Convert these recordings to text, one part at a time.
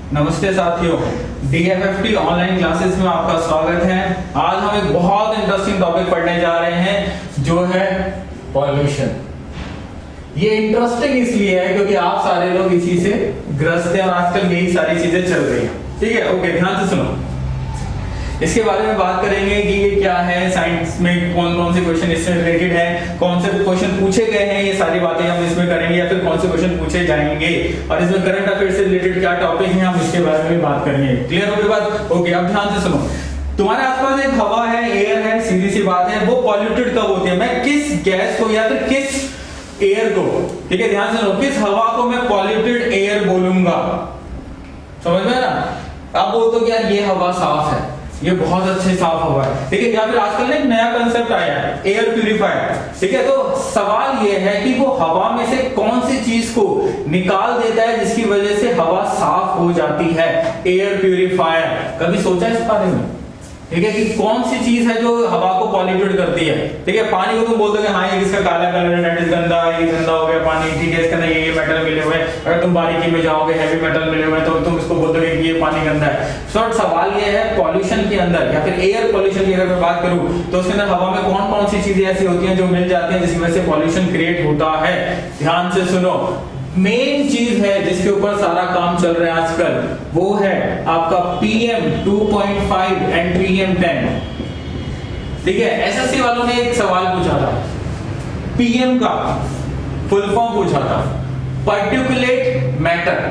नमस्ते साथियों, DFFT online classes में आपका स्वागत है। आज हम एक बहुत इंटरेस्टिंग टॉपिक पढ़ने जा रहे हैं जो है पॉल्यूशन। ये इंटरेस्टिंग इसलिए है क्योंकि आप सारे लोग इसी से ग्रस्त हैं और आजकल यही सारी चीजें चल रही हैं। ठीक है, ओके, ध्यान से सुनो। इसके बारे में बात करेंगे कि ये क्या है, साइंस में कौन कौन से क्वेश्चन इससे रिलेटेड है, कौन से क्वेश्चन पूछे गए हैं, ये सारी बातें हम इसमें करेंगे या फिर कौन से क्वेश्चन पूछे जाएंगे और इसमें करंट अफेयर से रिलेटेड क्या टॉपिक है हम इसके बारे में बात करेंगे। क्लियर हो गई बात? ओके, अब ध्यान से सुनो। तुम्हारे आसपास एक हवा है, एयर है, सीधी सी बात है, वो पॉल्यूटेड कब होती है? मैं किस गैस को या फिर किस एयर को, ठीक है ध्यान से सुनो, किस हवा को मैं पॉल्यूटेड एयर बोलूंगा? समझ में ना? आप बोलते हो कि यार ये हवा साफ है, ये बहुत अच्छे साफ हवा है, ठीक है, या फिर आजकल एक नया कंसेप्ट आया है एयर प्यूरिफायर। ठीक है, तो सवाल ये है कि वो हवा में से कौन सी चीज को निकाल देता है जिसकी वजह से हवा साफ हो जाती है? Air purifier. कभी सोचा इस बारे में? ठीक है, कि कौन सी चीज है जो हवा को पॉल्यूटेड करती है? ठीक है, पानी को तुम बोलते हो हाँ ये किसका काला कलर है, दैट इज गंदा, ये गंदा हो गया पानी, ठीक है, इसके अंदर ये मेटल मिले हुए हैं। अगर तुम बारीकी में जाओगे, हैवी मेटल मिले हुए हैं, तो तुम इसको बोलोगे कि ये पानी गंदा है। शॉर्ट सवाल ये है, पॉल्यूशन के अंदर या फिर एयर पॉल्यूशन की अगर मैं बात करूं तो उसके अंदर हवा में कौन कौन सी चीजें ऐसी होती हैं जो मिल जाती हैं जिसकी वजह से पॉल्यूशन क्रिएट होता है? ध्यान से सुनो। मेन चीज है जिसके ऊपर सारा काम चल रहा है आजकल, वो है आपका PM 2.5 एंड PM 10। ठीक है, एसएससी वालों ने एक सवाल पूछा था, PM का फुल फॉर्म पूछा था, पर्टिकुलेट मैटर।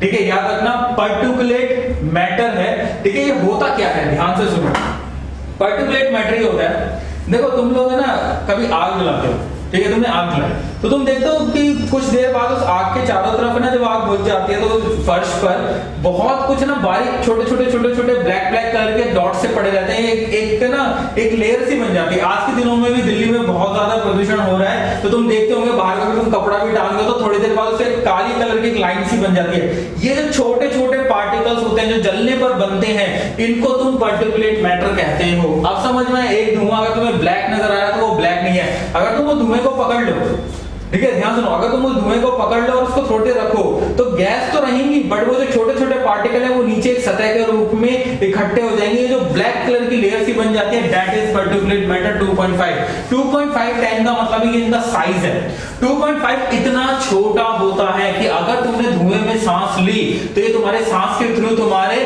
ठीक है, याद रखना, पर्टिकुलेट मैटर है। ठीक है, ये होता क्या है? ध्यान से सुनो। पर्टिकुलेट मैटर ये होता है, देखो तुम लोग है ना कभी आग जलाते हो, ठीक है, तुमने आग जलाई तो तुम देखते हो कि कुछ देर बाद उस आग के चारों तरफ ना जब आग बुझ जाती है तो फर्श पर बहुत कुछ ना बारीक छोटे छोटे ब्लैक कलर के डॉट से पड़े रहते हैं। एक लेयर सी बन जाती है। आज के दिनों में भी दिल्ली में बहुत ज्यादा प्रदूषण हो रहा है, तो तुम देखते होंगे बाहर का तुम कपड़ा भी डाल दो तो थोड़ी देर बाद उससे काली कलर की एक लाइन सी बन जाती है। ये जो छोटे छोटे पार्टिकल्स होते हैं जो जलने पर बनते हैं, इनको तुम पर्टिकुलेट मैटर कहते हो। अब समझ में, एक धुआं अगर तुम्हें ब्लैक नजर आ रहा है तो वो ब्लैक नहीं है। अगर तुम वो धुएं को पकड़ लो, ठीक है ध्यान सुनो, अगर तुम उस धुएं को पकड़ लो और उसको थोड़ी देर रखो तो गैस तो रहेंगी, बट वो जो छोटे छोटे पार्टिकल है वो नीचे एक सतह के रूप में इकट्ठे हो जाएंगे। ये जो ब्लैक कलर की लेयर सी बन जाती है, दैट इज पर्टिकुलेट मैटर 2.5। 2.5 10 का मतलब है कि इनका साइज है 2.5। इतना छोटा होता है कि अगर तुमने धुएं में सांस ली तो ये तुम्हारे सांस के थ्रू तुम्हारे,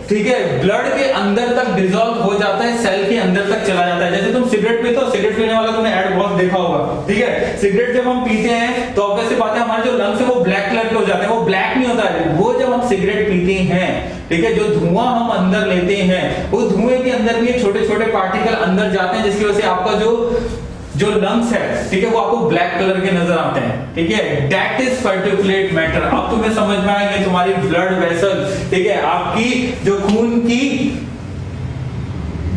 ठीक है, ब्लड के अंदर तक डिसॉल्व हो जाता है, सेल के अंदर तक चला जाता है। जैसे तुम सिगरेट पीते हो, सिगरेट पीने वाला तुमने ऐड बहुत देखा होगा, ठीक है, सिगरेट जब हम पीते हैं तो ऑब्वियस सी बात है हमारे जो लंग्स है वो ब्लैक कलर के हो जाते हैं। वो ब्लैक नहीं होता है, वो जब हम सिगरेट पीते हैं, ठीक है, जो धुआं हम अंदर लेते हैं वो धुएं के अंदर भी छोटे छोटे पार्टिकल अंदर जाते हैं जिसकी वजह से आपका जो लंग्स है, ठीक है, वो आपको ब्लैक कलर के नजर आते हैं। ठीक है, दैट इज पर्टिकुलेट मैटर। अब तुम्हें समझ में आएगा तुम्हारी ब्लड वेसल, ठीक है, आपकी जो खून की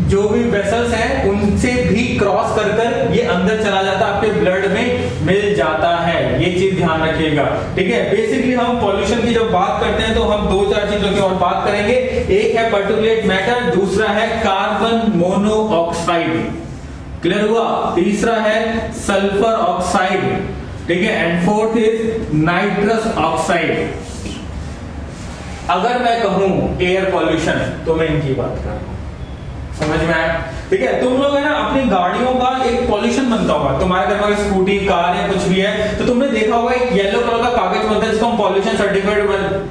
जो भी वेसल्स हैं उनसे भी क्रॉस कर ये अंदर चला जाता है, आपके ब्लड में मिल जाता है। ये चीज ध्यान रखिएगा। ठीक है, बेसिकली हम पॉल्यूशन की जब बात करते हैं तो हम दो चार चीजों की और बात करेंगे। एक है पर्टिकुलेट मैटर, दूसरा है कार्बन मोनोऑक्साइड, क्लियर हुआ, तीसरा है सल्फर ऑक्साइड, ठीक है, and fourth is nitrous oxide. अगर मैं कहूं एयर पॉल्यूशन तो मैं इनकी बात कर रहा हूं, समझ में आया? ठीक है, तुम लोग है ना अपनी गाड़ियों का एक पॉल्यूशन बनता होगा, तुम्हारे घर में स्कूटी, कार या कुछ भी है तो तुमने देखा होगा एक येलो कलर का कागज बनता है जिसको हम पॉल्यूशन सर्टिफिकेट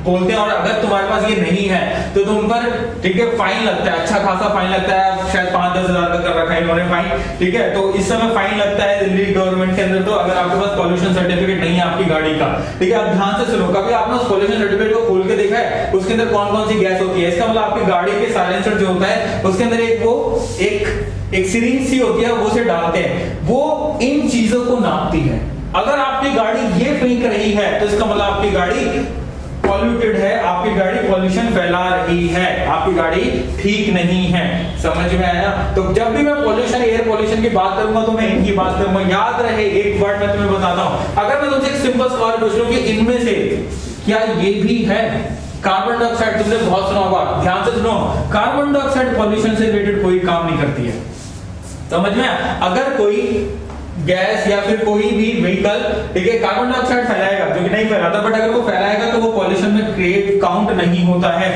बोलते हैं। और अगर तुम्हारे पास ये नहीं है तो तुम पर, ठीक है, फाइन लगता है, अच्छा खासा फाइन लगता है, शायद 5-10 हजार का कर रखा है इन्होंने फाइन। ठीक है, तो इस समय फाइन लगता है दिल्ली गवर्नमेंट के अंदर, तो अगर आपके पास पॉल्यूशन सर्टिफिकेट नहीं है आपकी गाड़ी का। ठीक है, अब ध्यान से सुनो, कभी आपने उस पॉल्यूशन सर्टिफिकेट को खोल के देखा है उसके अंदर कौन कौन सी गैस होती है? इसका मतलब आपकी गाड़ी के साइलेंसर जो होता है उसके अंदर एक सिरिंज सी होती है, वो से डालते हैं, वो इन चीजों को नापती है। अगर आपकी गाड़ी ये फेंक रही है तो इसका मतलब आपकी गाड़ी पॉल्यूटेड है, आपकी गाड़ी पॉल्यूशन फैला रही है, आपकी गाड़ी ठीक नहीं है। समझ में आया? तो जब भी मैं पॉल्यूशन, एयर पॉल्यूशन की बात करूंगा तो मैं इनकी बात करूंगा। याद रहे, एक वर्ड मैं तुम्हें बताता हूं, अगर मैं तुमसे एक सिंपल सवाल पूछ लूं कि इनमें से क्या ये भी है? कार्बन डाइऑक्साइड तुमने बहुत सुना होगा, ध्यान से सुनो, कार्बन डाइऑक्साइड पॉल्यूशन से रिलेटेड कोई काम नहीं करती है। समझ में? अगर कोई गैस या फिर कोई भी व्हीकल, ठीक है, कार्बन डाइऑक्साइड फैलाएगा, जो कि नहीं फैलाता, बट अगर वो फैलाएगा तो वो पॉल्यूशन में क्रिएट काउंट नहीं होता है,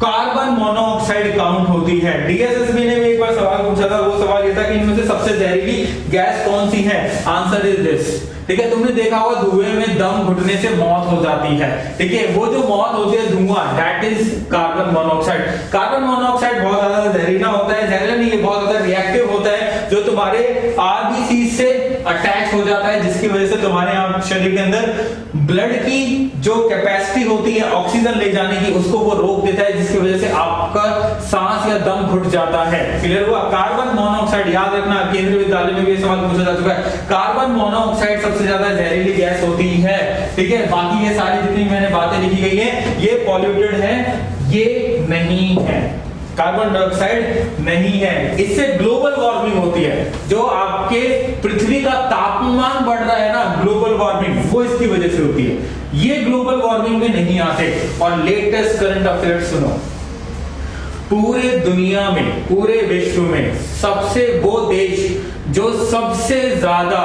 कार्बन मोनोऑक्साइड काउंट होती है। डीएसएसबी ने भी एक बार सवाल पूछा था, वो सवाल ये था कि इनमें से सबसे जहरीली गैस कौन सी है? आंसर इज दिस, ठीक है। तुमने देखा होगा धुएं में दम घुटने से मौत हो जाती है, ठीक है, वो जो मौत होती है धुआं, that is carbon monoxide. Carbon monoxide बहुत ज्यादा जहरीला होता है, जहरीला नहीं, ये बहुत ज्यादा रिएक्टिव होता है, जो तुम्हारे आरबीसी से अटैच हो जाता है, जिसकी वजह से तुम्हारे यहाँ शरीर के अंदर ब्लड की जो कैपेसिटी होती है ऑक्सीजन ले जाने की, उसको वो रोक देता है, जिसकी वजह से आपका सांस या दम घुट जाता है। क्लियर हुआ? कार्बन मोनोऑक्साइड याद रखना, केंद्रीय विद्यालय में भी ये सवाल पूछा जा चुका है। कार्बन मोनोऑक्साइड सबसे ज्यादा जहरीली गैस होती है, ठीक है। बाकी ये सारी जितनी मैंने बातें लिखी गई है ये पॉल्यूटेड है, ये नहीं है, कार्बन डाइऑक्साइड नहीं है। इससे ग्लोबल वार्मिंग होती है, जो आपके पृथ्वी का तापमान बढ़ रहा है ना, ग्लोबल वार्मिंग, वो इसकी वजह से होती है। ये ग्लोबल वार्मिंग में नहीं आते। और लेटेस्ट करंट अफेयर सुनो, पूरे दुनिया में, पूरे विश्व में सबसे वो देश जो सबसे ज्यादा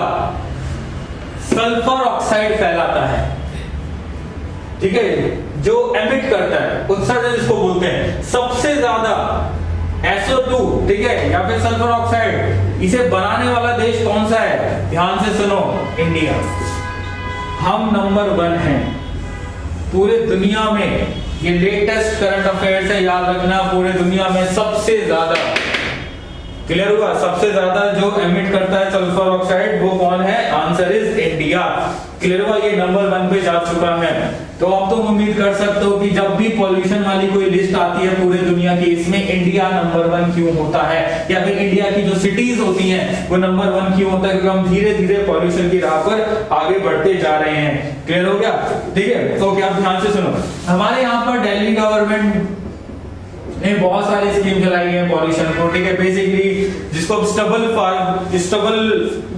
सल्फर ऑक्साइड फैलाता है, ठीक है, जो एमिट करता है, उत्सर्जन जिसको बोलते हैं, सबसे ज्यादा SO2, ठीक है, या फिर सल्फर ऑक्साइड, इसे बनाने वाला देश कौन सा है? ध्यान से सुनो, इंडिया। हम नंबर 1 हैं पूरे दुनिया में। ये लेटेस्ट करंट अफेयर्स है, याद रखना, पूरे दुनिया में सबसे ज्यादा, क्लियर हुआ, सबसे ज्यादा जो एमिट करता है सल्फर ऑक्साइड वो कौन है? Answer is India. क्लियर हुआ, ये नंबर 1 पे जा चुका है। तो अब तुम उम्मीद कर सकते हो कि जब भी पॉल्यूशन वाली कोई लिस्ट आती है पूरे दुनिया की, इसमें इंडिया नंबर 1 क्यों होता है, या फिर इंडिया की जो सिटीज होती हैं वो नंबर 1 क्यों होता है? क्योंकि हम धीरे धीरे पॉल्यूशन की राह पर आगे बढ़ते जा रहे हैं। क्लियर हो गया? ठीक है, तो क्या, ध्यान से सुनो। हमारे यहाँ पर दिल्ली गवर्नमेंट ने बहुत सारी स्कीम चलाई है पॉल्यूशन को, ठीक है। बेसिकली जिसको स्टबल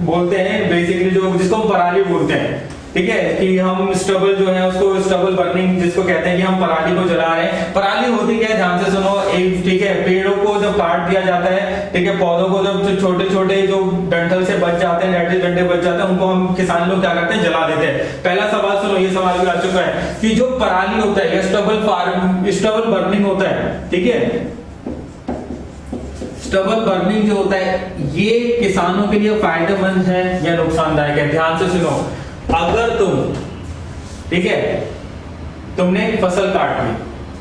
बोलते हैं, बेसिकली जो जिसको हम पराली बोलते हैं, ठीक है, कि हम स्टबल जो है उसको स्टबल बर्निंग जिसको कहते हैं कि हम पराली को जला रहे हैं। पराली होती क्या है? ध्यान से सुनो, एक, ठीक है, पेड़ों को जब काट दिया जाता है, ठीक है, पौधों को जब छोटे छोटे जो डंठल से बच जाते हैं, डंठल डंडे बच जाते हैं, उनको हम किसान लोग क्या करते हैं? जला देते हैं। पहला सवाल सुनो, ये सवाल भी आ चुका है कि जो पराली होता है, स्टबल बर्निंग होता है, ठीक है, स्टबल बर्निंग जो होता है, ये किसानों के लिए फायदेमंद है या नुकसानदायक है? ध्यान से सुनो, अगर तुम, ठीक है, तुमने फसल काट ली,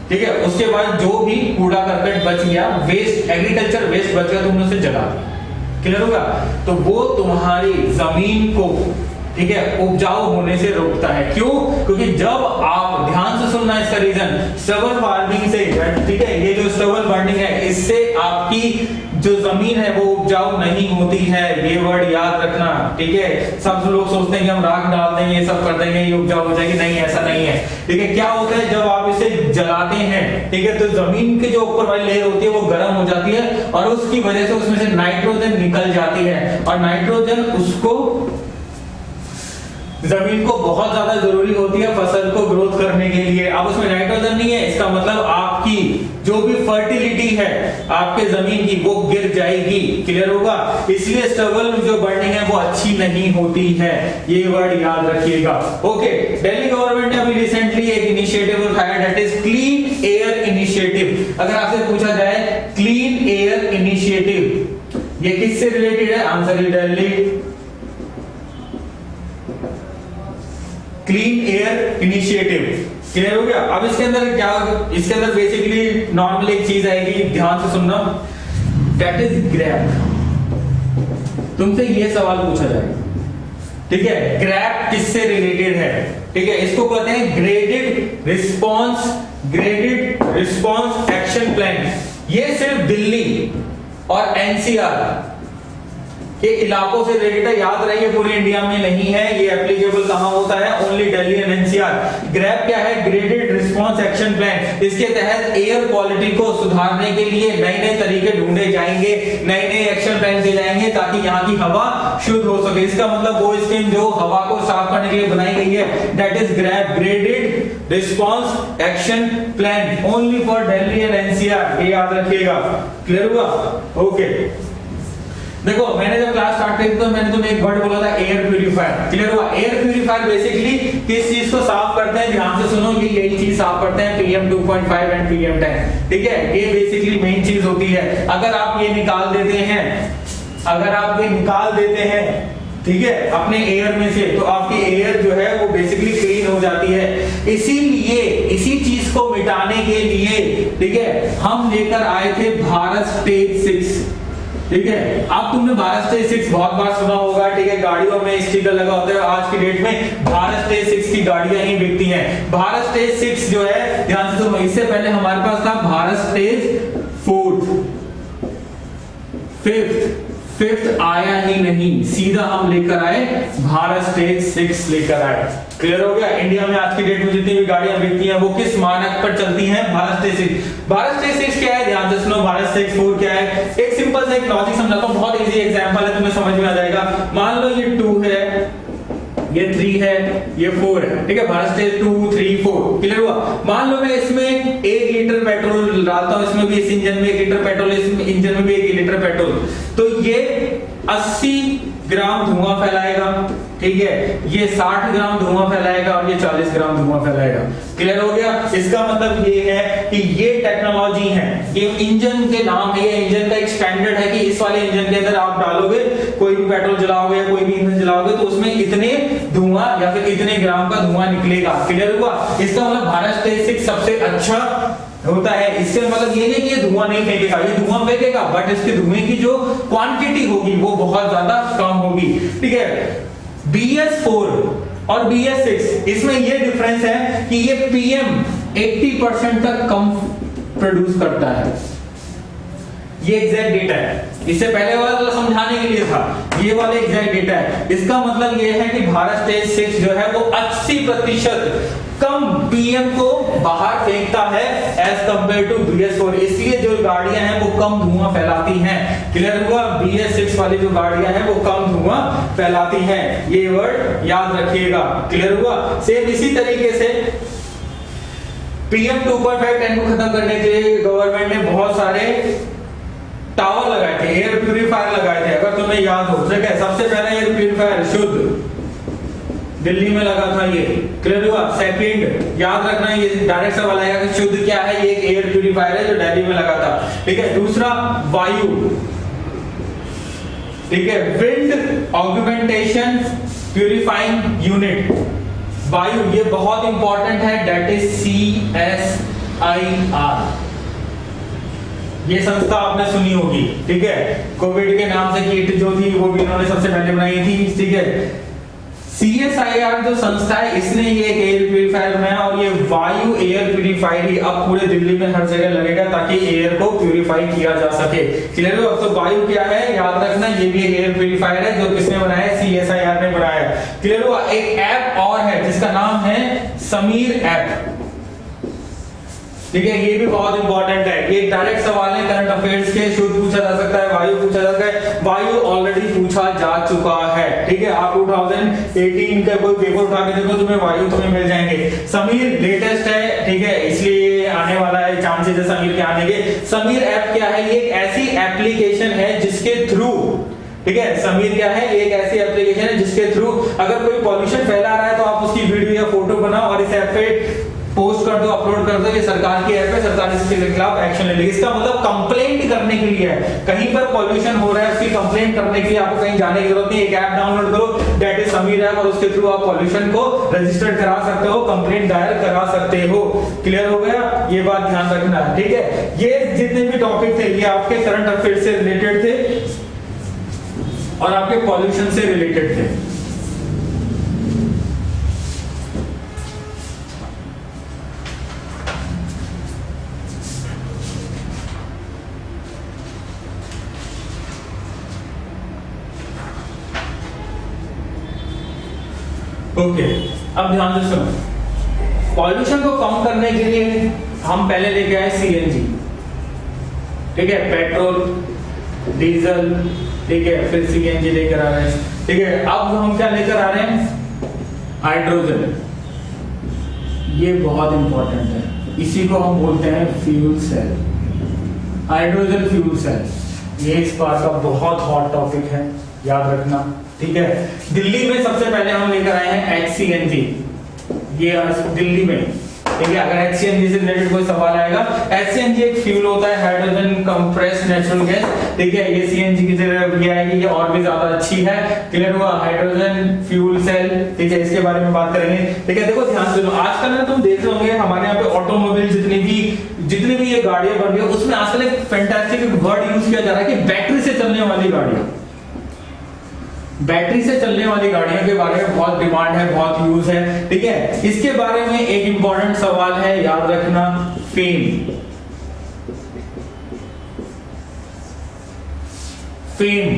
ठीक है, उसके बाद जो भी कूड़ा करकट बच गया, वेस्ट, एग्रीकल्चर वेस्ट बच गया, तुमने उसे जला दिया। क्लियर होगा? तो वो तुम्हारी जमीन को, ठीक है, उपजाऊ होने से रोकता है। क्यों? क्योंकि जब आप, ध्यान से सुनना इसका रीजन, स्टबल फार्मिंग से, ठीक है, ये जो स्टबल बर्निंग है, इससे आपकी जो जमीन है वो उपजाऊ नहीं होती है। ये वर्ड याद रखना, ठीक है। सब लोग सोचते हैं कि हम राख डाल देंगे, ये सब कर देंगे, ये उपजाऊ हो जाएगी, नहीं, ऐसा नहीं है, ठीक है। क्या होता है, जब आप इसे जलाते हैं, ठीक है, तो जमीन की जो ऊपर वाली लेयर होती है वो गर्म हो जाती है, और उसकी वजह से उसमें से नाइट्रोजन निकल जाती है, और नाइट्रोजन उसको, जमीन को बहुत ज्यादा जरूरी होती है फसल को ग्रोथ करने के लिए। अब उसमें नाइट्रोजन नहीं है, इसका मतलब आपकी जो भी फर्टिलिटी है आपके जमीन की वो गिर जाएगी। क्लियर होगा? इसलिए स्टबल जो बर्निंग है वो अच्छी नहीं होती है, ये वर्ड याद रखिएगा। ओके, दिल्ली गवर्नमेंट ने अभी रिसेंटली एक इनिशिएटिव उठाया, that is clean air initiative. अगर आपसे पूछा जाए क्लीन एयर इनिशिएटिव ये किससे रिलेटेड है? Answer is Delhi clean air initiative. Clear हो गया? अब इसके अंदर क्या, इसके अंदर बेसिकली नॉर्मल एक चीज आएगी, ध्यान से सुनना, दैट इज ग्रैप। तुमसे ये सवाल पूछा जाएगा, ठीक है, ग्रैप किससे रिलेटेड है? ठीक है, इसको कहते हैं ग्रेडेड रिस्पॉन्स एक्शन प्लान। ये सिर्फ दिल्ली और एनसीआर के इलाकों से रिलेटेड है, याद रहिए, पूरे इंडिया में नहीं है। ये एप्लीकेबल कहां होता है? Only Delhi and NCR. Grab क्या है? Graded response action plan. इसके तहत एयर क्वालिटी को सुधारने के लिए नए नए तरीके ढूंढे जाएंगे, नए नए एक्शन प्लान दिए जाएंगे ताकि यहाँ की हवा शुद्ध हो सके। इसका मतलब वो स्कीम जो हवा को साफ करने के लिए बनाई गई है, that is grab, graded response action plan, only for Delhi and NCR. ये याद रखिएगा। क्लियर हुआ? ओके, देखो मैंने जब क्लास स्टार्ट करी तो मैंने तुम्हें एक वर्ड बोला था एयर प्यूरिफायर, क्लियर हुआ? एयर प्यूरिफायर बेसिकली किस चीज को साफ करते हैं, ध्यान से सुनो, ये यही चीज साफ करते हैं, PM 2.5 एंड PM 10, ठीक है? ये बेसिकली मेन चीज होती है। अगर आप ये निकाल देते हैं, ठीक है, अपने एयर में से, तो आपकी एयर जो है वो बेसिकली क्लीन हो जाती है। इसीलिए इसी चीज को मिटाने के लिए, ठीक है, हम लेकर आए थे भारत स्टेज 6, ठीक है? अब तुमने भारत स्टेज 6 बहुत बार सुना होगा, ठीक है? गाड़ियों में स्टिकर लगा होता है, आज की डेट में भारत स्टेज 6 की गाड़ियां ही बिकती हैं। भारत स्टेज 6 जो है, ध्यान से सुनो, इससे पहले हमारे पास था भारत स्टेज 4, 5th आया ही नहीं, सीधा हम लेकर आए भारत स्टेज 6 लेकर आए। क्लियर हो गया? इंडिया में आज की डेट में जितनी भी गाड़ियां बिकती हैं वो किस मानक पर चलती हैं? भारत स्टेज 6। भारत स्टेज 6 क्या है, ध्यान से सुनो। भारत स्टेज 4 क्या है? एक सिंपल सा एक लॉजिक समझाता हूं, बहुत इजी एग्जांपल है, तुम्हें समझ में आ जाएगा। मान लो ये 2 है, ये 3 है, ये 4 है, ठीक है? भारत स्टेज 2 3 4, क्लियर हुआ? मान लो मैं इसमें 1 लीटर पेट्रोल डालता हूं, इसमें भी, इस इंजन में 1 लीटर पेट्रोल, इस इंजन में भी 1 लीटर पेट्रोल, तो ये 80 ग्राम धुआं फैलाएगा, ठीक है? ये 60 ग्राम धुआं फैलाएगा और ये 40 ग्राम धुआं फैलाएगा। क्लियर हो गया? इसका मतलब ये है कि ये टेक्नोलॉजी है, ये इंजन के नाम है, ये इंजन का एक स्टैंडर्ड है कि इस वाले इंजन के अंदर आप डालोगे, कोई भी पेट्रोल जलाओगे या कोई भी ईंधन जलाओगे, तो उसमें इतने धुआं या फिर इतने ग्राम का धुआं निकलेगा। क्लियर हुआ? इसका मतलब भारत स्टेज 6 सबसे अच्छा होता है। इससे मतलब ये नहीं कि ये धुआं नहीं फेंकेगा, ये धुआं फेंकेगा, बट इसके धुएं की जो क्वांटिटी होगी वो बहुत ज्यादा कम होगी, ठीक है? BS4 और BS6, इसमें ये डिफरेंस है कि ये PM 80% तक कम प्रोड्यूस करता है। ये एग्जैक्ट डेटा है, इससे पहले वाला तो समझाने के लिए था, ये वाले एग्जैक्ट डेटा है। इसका मतलब ये है कि भारत स्टेज 6 जो है वो 80% कम PM को बाहर फेंकता है एज कंपेयर टू BS4, इसलिए जो गाड़ियां हैं वो कम धुआं फैलाती हैं। क्लियर हुआ? BS6 वाली जो गाड़ियां हैं वो कम धुआं फैलाती हैं, ये वर्ड याद रखिएगा। क्लियर हुआ? सेम इसी तरीके से PM 2.5 10 को खत्म करने के लिए गवर्नमेंट ने बहुत सारे टावर लगाए थे, एयर प्यूरिफायर लगाए थे, अगर तुम्हें याद हो। ठीक है? सबसे पहले एयर प्यूरिफायर शुद्ध दिल्ली में लगा था ये। क्लियर हुआ? सेकंड याद रखना, ये डायरेक्ट सवाल आएगा कि शुद्ध क्या है, ये एक एयर प्यूरिफायर है जो दिल्ली में लगा था। ठीक है? दूसरा वायु, ठीक है, विंड ऑगमेंटेशन प्यूरिफाइंग यूनिट, वायु, ये बहुत इंपॉर्टेंट है, दैट इज CSIR। ये संस्था आपने सुनी होगी, ठीक है? कोविड के नाम से किट जो थी वो भी इन्होंने सबसे पहले बनाई थी। ठीक है? CSIR जो संस्था है, इसने ये एक एयर प्यूरिफायर बनाया और ये वायु एयर प्यूरिफायर ही अब पूरे दिल्ली में हर जगह लगेगा ताकि एयर को प्यूरिफाई किया जा सके। क्लियर हो? तो वायु क्या है याद रखना, ये भी एक एयर प्यूरिफायर है जो किसने बनाया है? CSIR ने बनाया है। क्लियर हुआ? एक ऐप और है जिसका नाम है समीर ऐप। ठीक है? ये भी बहुत इंपॉर्टेंट है, ये डायरेक्ट सवाल है करंट अफेयर्स के, शुद्ध पूछा जा सकता है, वायु पूछा जा सकता है। वायु ऑलरेडी पूछा जा चुका है। ठीक है? आप 2018 का कोई पेपर उठा के देखो, तुम्हें वायु तुम्हें मिल जाएंगे। समीर लेटेस्ट है, ठीक है, इसलिए आने वाला है, चांसेस है समीर के आने के। समीर ऐप क्या है? ये एक ऐसी एप्लीकेशन है जिसके थ्रू, ठीक है, समीर क्या है? ये एक ऐसी एप्लीकेशन है जिसके थ्रू अगर कोई पॉल्यूशन फैला रहा है तो आप उसकी वीडियो या फोटो बनाओ और इस ऐप पे पोस्ट कर दो, अपलोड कर दो। ये सरकार की ऐप है, सरकार इसके खिलाफ एक्शन ले लेगी। इसका मतलब कंप्लेंट करने के लिए है, कहीं पर पॉल्यूशन हो रहा है उसकी कंप्लेंट करने के लिए आपको कहीं जाने की जरूरत नहीं। एक ऐप डाउनलोड करो, दैट इज समीर ऐप, और उसके थ्रू आप पॉल्यूशन को रजिस्टर करा सकते हो, कंप्लेंट दायर करा सकते हो। क्लियर हो गया? ये बात ध्यान रखना है। ठीक है? ये जितने भी टॉपिक थे ये आपके करंट अफेयर से रिलेटेड थे और आपके पॉल्यूशन से रिलेटेड थे। ओके, अब ध्यान से सुनो। पॉल्यूशन को कम करने के लिए हम पहले लेके आए CNG, ठीक है, पेट्रोल डीजल, ठीक है, फिर CNG लेकर आ रहे हैं। ठीक है? अब हम क्या लेकर आ रहे हैं? हाइड्रोजन। ये बहुत इंपॉर्टेंट है, इसी को हम बोलते हैं fuel cell, hydrogen fuel cell. ये इस बार का बहुत हॉट टॉपिक है, याद रखना, ठीक है। दिल्ली में सबसे पहले हम लेकर आए हैं HCNG, ये दिल्ली में, ठीक है। अगर HCNG से रिलेटेड कोई सवाल आएगा, HCNG एक फ्यूल होता है, हाइड्रोजन कंप्रेस्ड नेचुरल गैस, ठीक है। ये CNG की जगह ये आएगी, ये और भी ज्यादा अच्छी है, क्लियर हुआ। हाइड्रोजन फ्यूल सेल, ठीक है, इसके बारे में बात करेंगे, ठीक है। देखो ध्यान से सुनो, आजकल ना तुम देख रहे होंगे हमारे यहाँ पे ऑटोमोबाइल जितनी भी ये गाड़ियां बन रही है, उसमें आजकल एक फैंटास्टिक वर्ड यूज किया जा रहा है कि बैटरी से चलने वाली गाड़ियां। बैटरी से चलने वाली गाड़ियों के बारे में बहुत डिमांड है, बहुत यूज है, ठीक है। इसके बारे में एक इंपॉर्टेंट सवाल है, याद रखना, फेम। फेम,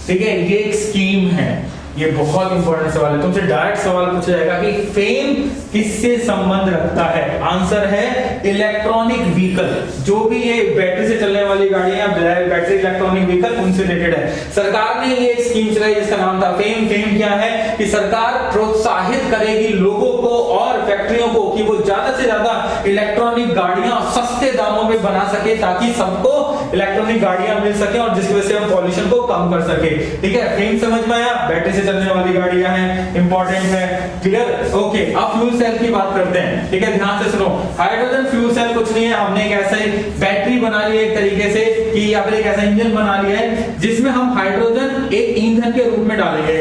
ठीक है, ये एक स्कीम है, ये बहुत इंपॉर्टेंट सवाल है। तुमसे डायरेक्ट सवाल पूछा जाएगा कि फेम किससे संबंध रखता है? आंसर है इलेक्ट्रॉनिक व्हीकल। जो भी ये बैटरी से चलने वाली गाड़ियां, बैटरी इलेक्ट्रॉनिक व्हीकल, उनसे रिलेटेड है। सरकार ने ये एक स्कीम चलाई जिसका नाम था फेम। फेम क्या है कि सरकार प्रोत्साहित करेगी लोगों को और फैक्ट्रियों को कि वो ज्यादा से ज्यादा इलेक्ट्रॉनिक गाड़ियां सस्ते दामों में बना सके, ताकि सबको इलेक्ट्रॉनिक गाड़ियां मिल सके और जिसकी वजह से हम पॉल्यूशन को कम कर सके, ठीक है। फेम समझ में आया? बैटरी से चलने वाली गाड़ियां हैं, इंपॉर्टेंट है, क्लियर, ओके। अब फ्यूल सेल की बात करते हैं, ठीक है, ध्यान से सुनो। हाइड्रोजन फ्यूल सेल कुछ नहीं है, हमने एक ऐसा बैटरी बना ली है एक तरीके से, कि या फिर एक ऐसा इंजन बना लिया है जिसमें हम हाइड्रोजन एक ईंधन के रूप में डालेंगे।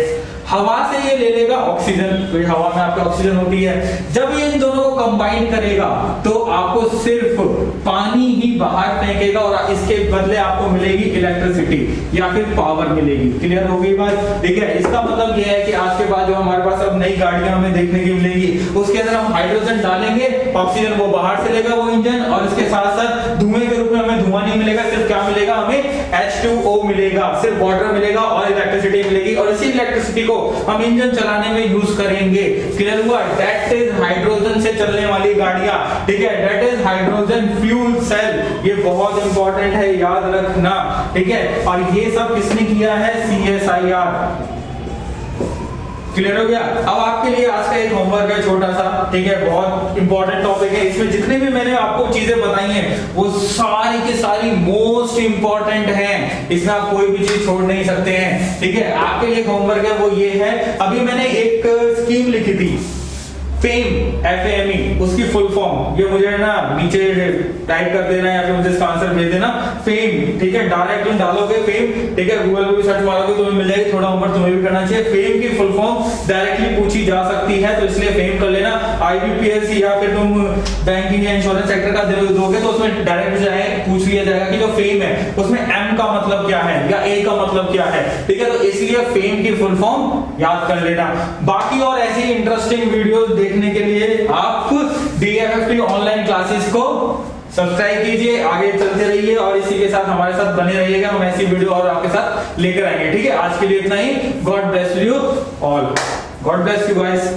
हवा से ये ले लेगा ऑक्सीजन, तो हवा में आपका ऑक्सीजन होती है। जब ये इन दोनों को कंबाइन करेगा तो आपको सिर्फ पानी ही बाहर फेंकेगा और इसके बदले आपको मिलेगी इलेक्ट्रिसिटी या फिर पावर मिलेगी। क्लियर हो गई बात? ठीक है, इसका मतलब ये है कि आज के बाद जो हमारे पास अब नई गाड़ियां हमें देखने की मिलेगी, उसके अंदर हम हाइड्रोजन डालेंगे, ऑक्सीजन वो बाहर से लेगा वो इंजन, और इसके साथ साथ धुएं के रूप में हमें धुआं नहीं मिलेगा, सिर्फ क्या मिलेगा हमें H2O मिलेगा, सिर्फ वाटर मिलेगा और इलेक्ट्रिसिटी मिलेगी, और इसी इलेक्ट्रिसिटी को हम इंजन चलाने में यूज करेंगे। क्लियर हुआ? दैट इज हाइड्रोजन से चलने वाली गाड़ियां, ठीक है, that is hydrogen fuel cell. ये बहुत इंपॉर्टेंट है, याद रखना, ठीक है। और ये सब किसने किया है? CSIR। क्लियर हो गया? अब आपके लिए आज का एक होमवर्क है छोटा सा, ठीक है, बहुत इंपॉर्टेंट टॉपिक है। इसमें जितने भी मैंने आपको चीजें बताई हैं वो सारी की सारी मोस्ट इंपॉर्टेंट हैं, इसमें आप कोई भी चीज छोड़ नहीं सकते हैं, ठीक है। आपके लिए होमवर्क है वो ये है, अभी मैंने एक स्कीम लिखी थी फेम, FAME, उसकी फुल फॉर्म ये मुझे ना नीचे टाइप कर देना या फिर मुझे इसका आंसर भेज देना, फेम, ठीक है। डायरेक्ट तुम डालोगे फेम, ठीक है, गूगल पे भी सर्च मारोगे तुम्हें मिल जाएगी, थोड़ा होमवर्क तुम्हें भी करना चाहिए। फेम की फुल फॉर्म डायरेक्टली पूछी जा सकती है, तो इसलिए फेम कर लेना। IBPS या फिर तुम बैंकिंग या इंश्योरेंस सेक्टर का दोगे तो उसमें डायरेक्ट पूछ लिया जाएगा कि जो फेम है उसमें M का मतलब क्या है या A का मतलब क्या है, ठीक है। तो इसलिए फेम की फुल फॉर्म याद कर लेना। बाकी और ऐसी इंटरेस्टिंग वीडियोस देखने के लिए आप DFFT ऑनलाइन क्लासेस को सब्सक्राइब कीजिए, आगे चलते रहिए और इसी के साथ हमारे साथ बने रहिएगा। हम ऐसी वीडियो और आपके साथ लेकर आएंगे, ठीक है। आज के लिए इतना ही। God bless you all, God bless you guys.